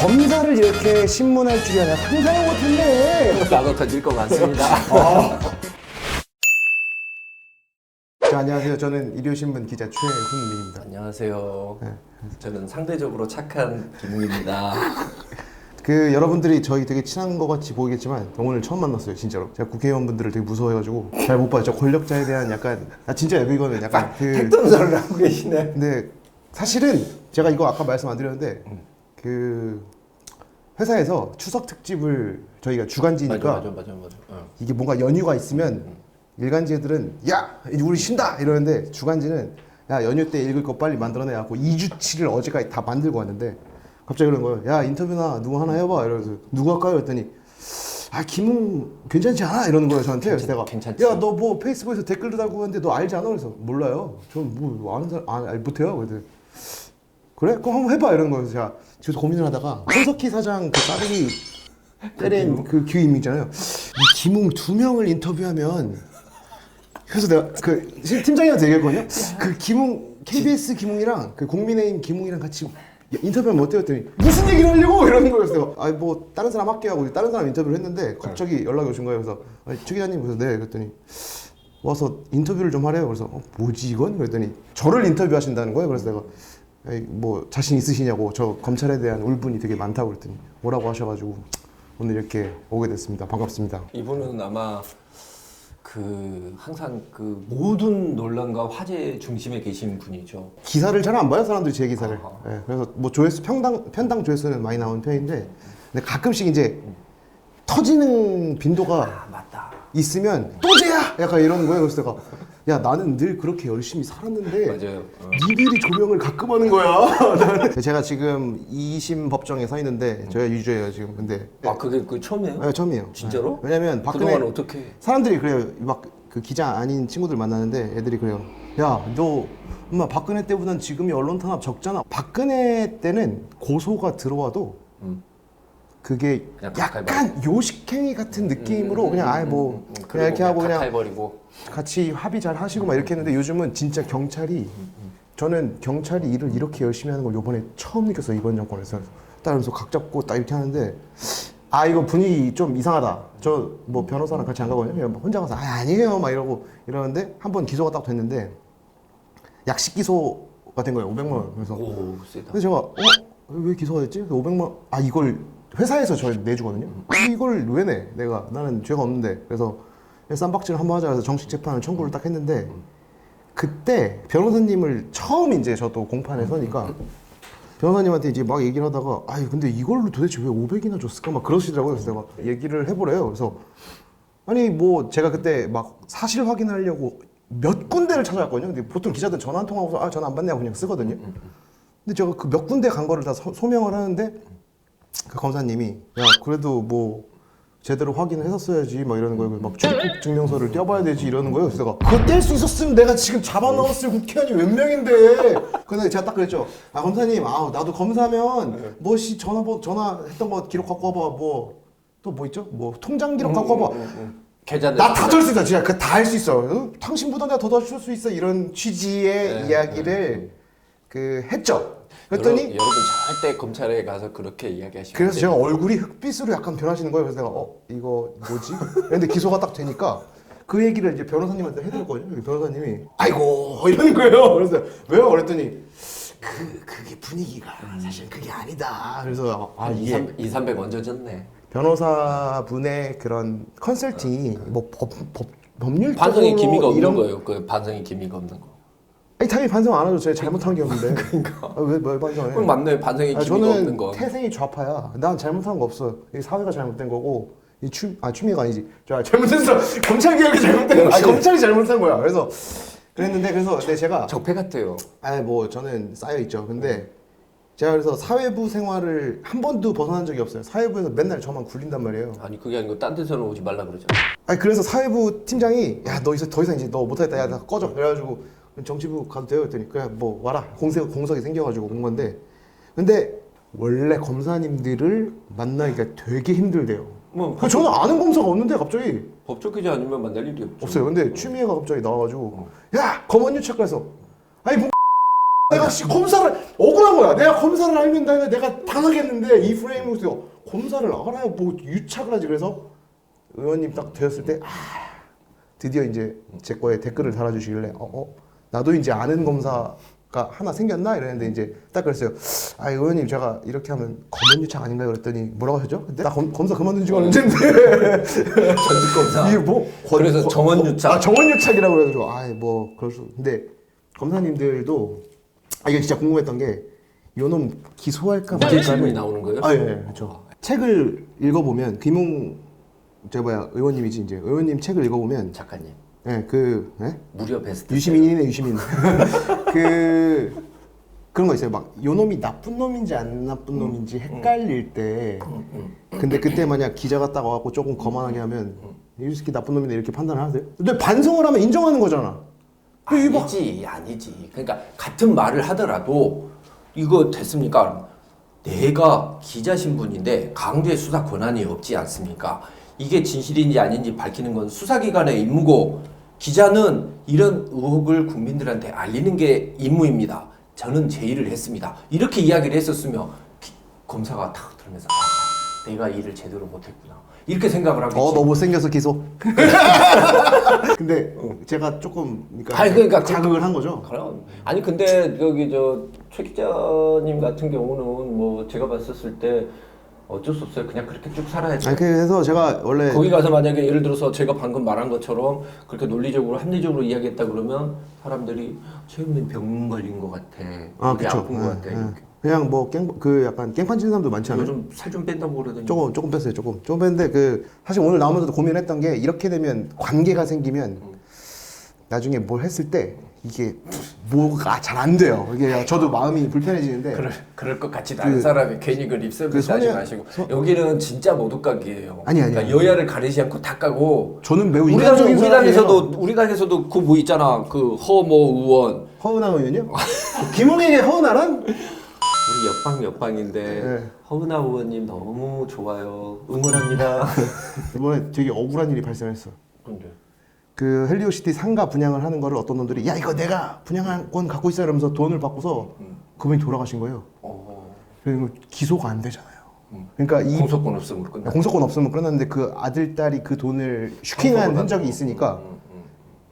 검사를 이렇게 신문할 줄이야 내가 상상을 못했네. 나도 던질 것 같습니다. 자, 안녕하세요. 저는 일요신문 기자 최훈민입니다. 안녕하세요. 저는 상대적으로 착한 김웅입니다. 여러분들이 저희 되게 친한 것 같이 보이겠지만 오늘 처음 만났어요, 진짜로. 제가 국회의원분들을 되게 무서워해가지고 잘 못 봐요. 저 권력자에 대한 약간 진짜요, 이거는 약간 택동설을 하고 계시네. 근데 사실은 제가 이거 아까 말씀 안 드렸는데 회사에서 추석 특집을 저희가 주간지니까 맞아. 이게 뭔가 연휴가 있으면 일간지 애들은 야 이제 우리 쉰다 이러는데 주간지는 야 연휴 때 읽을 거 빨리 만들어내갖고 2주치를 어제까지 다 만들고 왔는데 갑자기 그런 거예요. 야 인터뷰나 누구 하나 해봐 이러면서 누구 할까요? 했더니 김웅 괜찮지 않아? 이러는 거예요 저한테. 그래서 내가 괜찮지. 야 너 뭐 페이스북에서 댓글도 달고 하는데 너 알지 않아? 그래서 몰라요. 전 뭐 아는 사람 못해요. 그래서 그래? 그럼 한번 해봐 이러는 거예요. 제가 뒤에서 고민을 하다가 손석희 사장 그 싸대기 때린 그 기임 있잖아요. 이 김웅 2명을 인터뷰하면 그래서 내가 팀장님한테 얘기했거든요. 그 김웅 KBS 김웅이랑 그 국민의힘 김웅이랑 같이 인터뷰하면 어때요? 했더니 무슨 얘기를 하려고 이러는 거예요. 그래서 내가 뭐 다른 사람 할게요 하고 다른 사람 인터뷰를 했는데 갑자기 연락이 오신 거예요. 그래서 최 기자님 그래서 네 그랬더니 와서 인터뷰를 좀 하래요. 그래서 뭐지 이건? 그랬더니 저를 인터뷰하신다는 거예요. 그래서 내가 뭐 자신 있으시냐고 저 검찰에 대한 울분이 되게 많다고 그랬더니 뭐라고 하셔가지고 오늘 이렇게 오게 됐습니다. 반갑습니다. 이분은 아마 항상 모든 논란과 화제 중심에 계신 분이죠. 기사를 잘 안 봐요 사람들이 제 기사를. 네, 그래서 뭐 조회수 편당 조회수는 많이 나오는 편인데 근데 가끔씩 이제 터지는 빈도가 맞다. 있으면 또 쟤야 약간 이러는 거예요. 그래서 내가 야 나는 늘 그렇게 열심히 살았는데 맞아요. 니들이 조명을 가끔 하는 거야. 제가 지금 2심 법정에 서 있는데 저희가 유죄예요 지금. 근데 그게 처음이에요? 네, 처음이에요. 진짜로? 네. 왜냐면 박근혜 그동안 어떻게? 사람들이 그래요. 막 그 기자 아닌 친구들 만나는데 애들이 그래요. 야 너 엄마 박근혜 때보단 지금이 언론 탄압 적잖아. 박근혜 때는 고소가 들어와도 그게 그냥 약간 요식행위 같은 느낌으로 그냥 그냥 이렇게 하고 그냥 해버리고 같이 합의 잘 하시고 막 이렇게 했는데 요즘은 진짜 경찰이 저는 경찰이 일을 이렇게 열심히 하는 걸 요번에 처음 느꼈어요. 이번 정권에서 딱 이러면서 각 잡고 딱 이렇게 하는데 이거 분위기 좀 이상하다. 저 뭐 변호사랑 같이 안 가거든요. 그냥 혼자 가서 아니에요 막 이러는데 한 번 기소가 딱 됐는데 약식 기소가 된 거예요. 500만 원. 그래서 오 세다. 근데 제가 왜 기소가 됐지? 500만 원 이걸 회사에서 저 내주거든요. 이걸 왜 내? 나는 죄가 없는데. 그래서 쌈박질을 한번 하자 해서 정식 재판을 청구를 딱 했는데 그때 변호사님을 처음 이제 저도 공판에 서니까 변호사님한테 이제 막 얘기를 하다가 근데 이걸로 도대체 왜 500이나 줬을까 막 그러시더라고요. 그래서 내가 얘기를 해보래요. 그래서 뭐 제가 그때 막 사실 확인하려고 몇 군데를 찾아갔거든요. 근데 보통 기자들 전화 한 통하고서 전화 안 받냐고 그냥 쓰거든요. 근데 제가 그 몇 군데 간 거를 다 소명을 하는데 그 검사님이 야 그래도 뭐 제대로 확인을 했었어야지 막 이러는 거예요. 막 출국 증명서를 떼어봐야 되지 이러는 거예요. 그래서 내가 그거 뗄 수 있었으면 내가 지금 잡아 넣었을 국회의원이 몇 명인데. 근데 제가 딱 그랬죠. 검사님 나도 검사면 전화했던 거 기록 갖고 와봐. 또 뭐 있죠? 통장 기록 갖고 와봐. 나 다 줄 수 있어. 진짜 다 할 수 있어. 당신보다 내가 더 줄 수 있어. 이런 취지의 이야기를 했죠. 그랬더니 여러분 절대 검찰에 가서 그렇게 이야기하시면 그래서 제가 얼굴이 흑빛으로 약간 변하시는 거예요. 그래서 내가 이거 뭐지? 근데 기소가 딱 되니까 그 얘기를 이제 변호사님한테 해드렸거든요. 변호사님이 아이고 이러는 거예요. 그래서 왜요? 그랬더니 그게 분위기가 사실 그게 아니다. 그래서 이게 2,300 얹어졌네. 변호사분의 그런 컨설팅이 법률적으로 반성의 기미가 없는 거예요. 그 반성의 기미가 없는 거. 당연히 반성 안 하죠. 제가 잘못한 게 없는데. 그러니까. 왜 반성해? 그럼 맞네. 반성의 기미가 없는 거. 저는 태생이 좌파야. 난 잘못한 거 없어. 이 사회가 잘못된 거고 취미가 아니지. 잘못했어. 검찰 개혁이 잘못된 거. 검찰이 잘못한 거야. 그래서 근데 제가 적폐 같아요. 저는 쌓여 있죠. 근데 제가 그래서 사회부 생활을 한 번도 벗어난 적이 없어요. 사회부에서 맨날 저만 굴린단 말이에요. 그게 아니고 딴 데서는 오지 말라 그러잖아. 그래서 사회부 팀장이 야 너 더 이상 이제 너 못하겠다. 야 나 꺼져. 그래가지고 정치부 가도 돼요? 했더니 그냥 와라. 공석이 생겨가지고 온 건데 근데 원래 검사님들을 만나기가 되게 힘들대요. 저는 아는 검사가 없는데 갑자기 법조 기자 아니면 만날 일이 없죠. 없어요. 근데 취미애가 갑자기 나와가지고 야 검언유착 가서 내가 검사를 억울한 거야. 내가 검사를 알면 내가 당하겠는데 이 프레임으로서 검사를 알아야 뭐 유착을 하지. 그래서 의원님 딱 되었을 때 드디어 이제 제 거에 댓글을 달아주시길래 나도 이제 아는 검사가 하나 생겼나 이랬는데 이제 딱 그랬어요. 의원님 제가 이렇게 하면 검언 유착 아닌가요? 그랬더니 뭐라고 하셨죠? 근데 나 검사 그만둔 지가 언젠데 전직 검사. 이게 뭐 그래서 정원 유착. 정원 유착이라고 해가지고 뭐 그럴 수. 근데 검사님들도 이게 진짜 궁금했던 게 요놈 기소할까 이제 질문이 나오는 거예요? 예, 그렇죠. 책을 읽어보면 의원님이지 이제 의원님 책을 읽어보면 작가님. 무려 베스트. 유시민이네 유시민. 그런 거 있어요. 막 요놈이 나쁜 놈인지 안 나쁜 놈인지 헷갈릴 때. 근데 그때 만약 기자가 딱 와갖고 조금 거만하게 하면 이 새끼 나쁜 놈이네 이렇게 판단을 하세요? 근데 반성을 하면 인정하는 거잖아. 아니지. 그러니까 같은 말을 하더라도 이거 됐습니까? 내가 기자 신분인데 강제 수사 권한이 없지 않습니까? 이게 진실인지 아닌지 밝히는 건 수사기관의 임무고 기자는 이런 의혹을 국민들한테 알리는 게 임무입니다. 저는 제 일을 했습니다. 이렇게 이야기를 했었으면 검사가 탁 들으면서 내가 일을 제대로 못했구나. 이렇게 생각을 하겠지. 너 못생겨서 기소. 근데 제가 조금 그러니까 자극을 한 거죠. 그럼 아니 근데 여기 최 기자님 같은 경우는 뭐 제가 봤었을 때 어쩔 수 없어요. 그냥 그렇게 쭉 살아야죠. 그래서 제가 원래 거기 가서 만약에 예를 들어서 제가 방금 말한 것처럼 그렇게 논리적으로 합리적으로 이야기했다 그러면 사람들이 최근에 병 걸린 것 같아. 그쵸. 아픈 것 같아. 이렇게. 그냥 뭐 약간 깽판 치는 사람도 많지 않아요? 요즘 살 좀 뺀다고 그러더니 조금 뺐어요. 조금 뺐는데 사실 오늘 나오면서도 고민했던 게 이렇게 되면 관계가 생기면 나중에 뭘 했을 때 이게 뭐가 잘 안 돼요. 이게 저도 마음이 불편해지는데 그럴 것 같지 않은 사람이 괜히 그 립서비스 하지 마시고 여기는 진짜 모두각이에요. 아니. 그러니까 여야를 가리지 않고 다 까고 저는 매우 인간적인 우리 당에서도 그 뭐 있잖아 그 허모 의원 허은하 의원이요? 김웅에게 허은하란? 우리 옆방인데 허은하 의원님 너무 좋아요. 응원합니다. 이번에 되게 억울한 일이 발생했어. 근데 그 헬리오시티 상가 분양을 하는 거를 어떤 놈들이 야 이거 내가 분양권 갖고 있어 이러면서 돈을 받고서 그분이 돌아가신 거예요. 그리고 기소가 안 되잖아요. 그러니까 공소권 없으면 끝나. 공소권 없으면 끝났는데 그 아들 딸이 그 돈을 슈킹한 흔적이 있으니까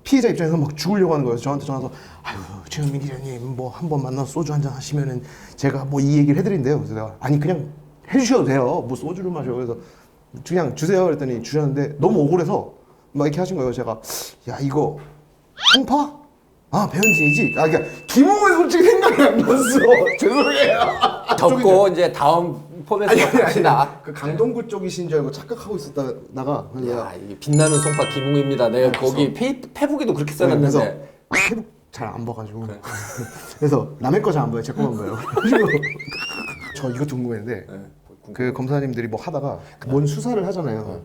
피해자 입장에서 막 죽으려고 하는 거예요. 저한테 전화해서 아유 최현민 기자님 뭐 한 번 만나서 소주 한잔 하시면은 제가 뭐 이 얘기를 해드린대요. 그래서 내가 아니 그냥 해주셔도 돼요. 뭐 소주를 마셔. 그래서 그냥 주세요. 그랬더니 주셨는데 너무 억울해서 막 이렇게 하신 거예요. 제가 야 이거 송파? 배현진이지? 그러니까 김웅은 솔직히 생각이 안 났어. 죄송해요. 접고 이제 다음 포맷으로 갑시다. 그 강동구 쪽이신 줄 알고 착각하고 있었다가 야, 이 빛나는 송파 김웅입니다. 내가 거기 페북에도 그렇게 써놨는데 페북 잘 안 봐가지고 그래서 남의 거 잘 안 봐요. 제 거만 봐요. 그리고 저 이것도 궁금했는데 그 검사님들이 뭐 하다가 뭔 수사를 하잖아요.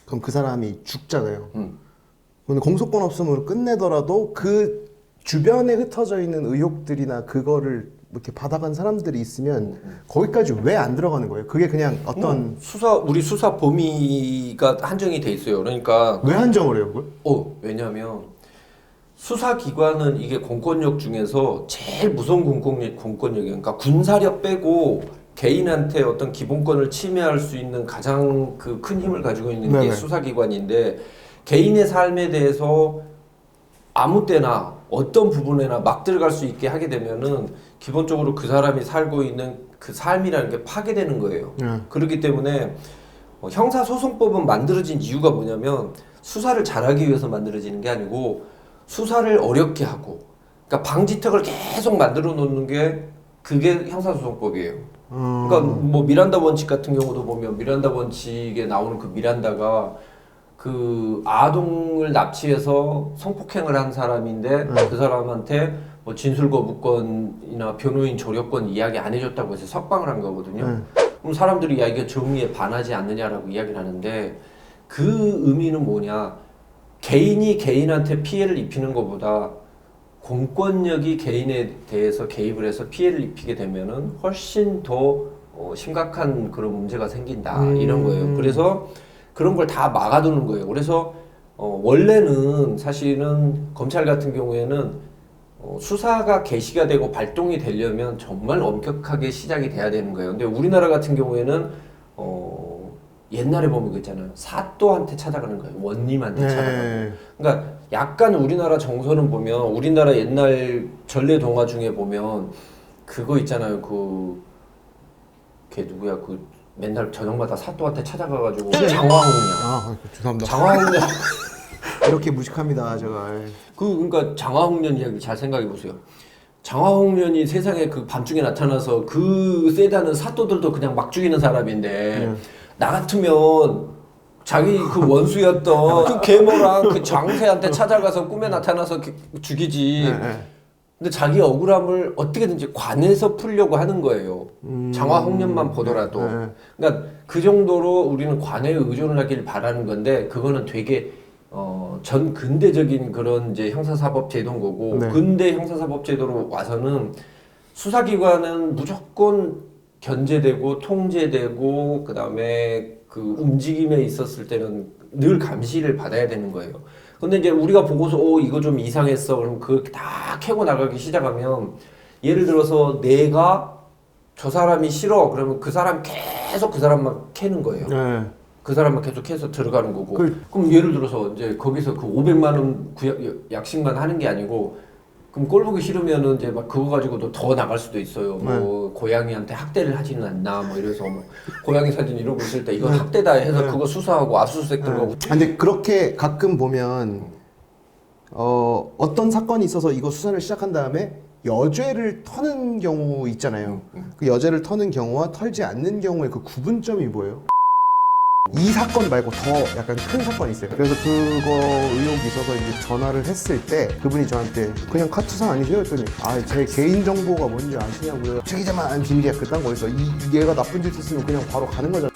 그럼 그 사람이 죽잖아요. 근데 공소권 없음으로 끝내더라도 그 주변에 흩어져 있는 의혹들이나 그거를 이렇게 받아간 사람들이 있으면 거기까지 왜 안 들어가는 거예요? 그게 그냥 어떤 우리 수사 범위가 한정이 돼 있어요. 그러니까 왜 한정을 해요, 그걸? 왜냐하면 수사기관은 이게 공권력 중에서 제일 무서운 공권력이에요. 그러니까 군사력 빼고 개인한테 어떤 기본권을 침해할 수 있는 가장 그 큰 힘을 가지고 있는 게 수사기관인데 개인의 삶에 대해서 아무 때나 어떤 부분에나 막 들어갈 수 있게 하게 되면은 기본적으로 그 사람이 살고 있는 그 삶이라는 게 파괴되는 거예요. 그렇기 때문에 형사소송법은 만들어진 이유가 뭐냐면 수사를 잘하기 위해서 만들어지는 게 아니고 수사를 어렵게 하고 그러니까 방지턱을 계속 만들어 놓는 게 그게 형사소송법이에요. 그러니까 뭐 미란다 원칙 같은 경우도 보면 미란다 원칙에 나오는 그 미란다가 그 아동을 납치해서 성폭행을 한 사람인데 그 사람한테 뭐 진술 거부권이나 변호인 조력권 이야기 안 해줬다고 해서 석방을 한 거거든요. 그럼 사람들이 야 이게 정의에 반하지 않느냐라고 이야기를 하는데 그 의미는 뭐냐? 개인이 개인한테 피해를 입히는 것보다 공권력이 개인에 대해서 개입을 해서 피해를 입히게 되면은 훨씬 더 심각한 그런 문제가 생긴다 이런 거예요. 그래서 그런 걸 다 막아두는 거예요. 그래서 원래는 사실은 검찰 같은 경우에는 수사가 개시가 되고 발동이 되려면 정말 엄격하게 시작이 돼야 되는 거예요. 근데 우리나라 같은 경우에는 옛날에 보면 그 있잖아요. 사또한테 찾아가는 거예요. 원님한테 찾아가는. 그러니까 약간 우리나라 정서는 보면 우리나라 옛날 전래 동화 중에 보면 그거 있잖아요. 걔 누구야? 맨날 저녁마다 사또한테 찾아가가지고 장화홍련. 죄송합니다. 장화홍련. 이렇게 무식합니다, 제가. 그러니까 장화홍련 이야기 잘 생각해 보세요. 장화홍련이 세상에 그 밤중에 나타나서 그 세다는 사또들도 그냥 막 죽이는 사람인데 나 같으면 자기 그 원수였던 그 계모랑 그 장세한테 찾아가서 꿈에 나타나서 죽이지. 근데 자기 억울함을 어떻게든지 관에서 풀려고 하는 거예요. 장화홍련만 보더라도. 그러니까 그 정도로 우리는 관에 의존을 하길 바라는 건데 그거는 되게 전 근대적인 그런 이제 형사사법 제도인 거고 근대 형사사법 제도로 와서는 수사기관은 무조건 견제되고 통제되고 그다음에 그 움직임에 있었을 때는 늘 감시를 받아야 되는 거예요. 근데 이제 우리가 보고서 이거 좀 이상했어. 그럼 그렇게 다 캐고 나가기 시작하면 예를 들어서 내가 저 사람이 싫어. 그러면 그 사람 계속 그 사람만 캐는 거예요. 그 사람만 계속 해서 들어가는 거고. 그럼 예를 들어서 이제 거기서 그 500만 원 약식만 하는 게 아니고 그럼 꼴 보기 싫으면은 이제 막 그거 가지고도 더 나갈 수도 있어요. 뭐 고양이한테 학대를 하지는 않나 뭐 이래서 뭐 고양이 사진 이러고 있을 때 이거 학대다 해서 그거 수사하고 압수수색 들어가고. 근데 그렇게 가끔 보면 어떤 사건이 있어서 이거 수사를 시작한 다음에 여죄를 터는 경우 있잖아요. 그 여죄를 터는 경우와 털지 않는 경우의 그 구분점이 뭐예요? 이 사건 말고 더 약간 큰 사건이 있어요. 그래서 그거 의혹이 있어서 이제 전화를 했을 때 그분이 저한테 그냥 카투사 아니세요? 했더니 제 개인 정보가 뭔지 아시냐고요. 책이자만 비밀이야 그딴 거 있어. 얘가 나쁜 짓 했으면 그냥 바로 가는 거잖아.